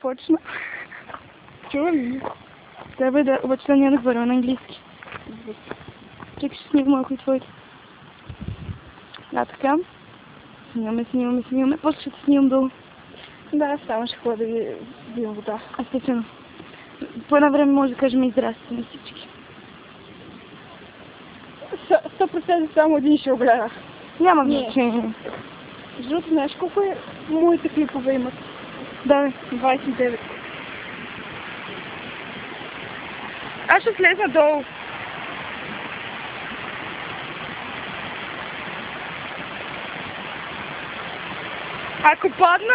почна. Чого ні? Тебе да, обаче я не говорю на англійській. Тільки що сніг мокрий твой. Да, така. Снимем. После что снимем был. Да, сам же ходив в вода. Естественно. По на время можно, скажем, и здравствуйте, лисички. 100% сам один ще в глядах. Няма Ні. значение. Жут, знаєш, скільки моїх кліповий мат? Да. 29. Аз ще слезна долу. Ако падна,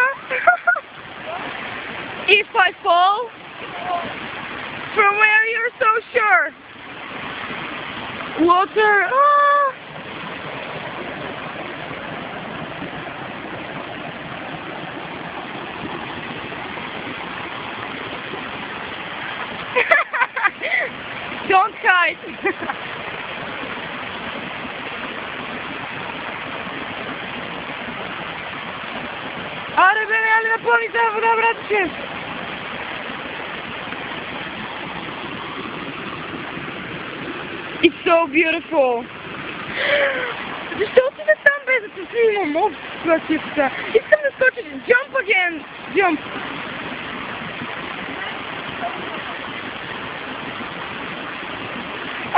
if I fall, from where you're so sure? Water. Ah! Don't hide. Аре бе, али напълни тази вода, братче! It's so beautiful. Защо отиде там без да се снимам? О, класицата. Искам да скочиш. Jump again. Jump.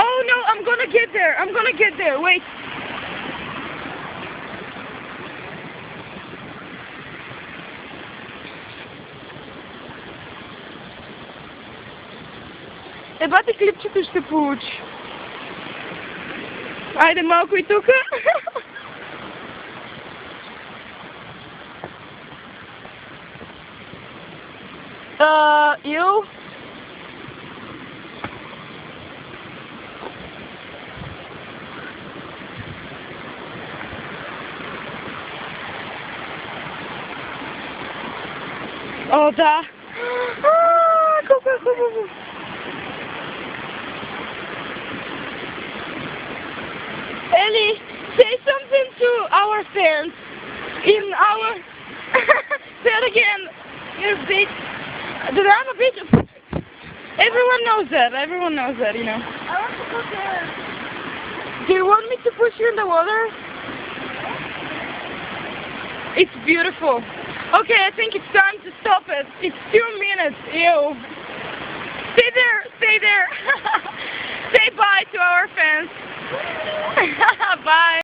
Oh no, I'm gonna get there. Wait. Ебате клипчето ще получи. Айде малко и тука. Ил. О, да. Колко е хубаво. Ellie, say something to our fans. In our... Say it again. You're a bitch. That I'm a bitch. Everyone knows that, you know. I want to go there. Do you want me to push you in the water? It's beautiful. Okay, I think it's time to stop it. It's 2 minutes. Ew. Stay there. Say bye to our fans. Bye.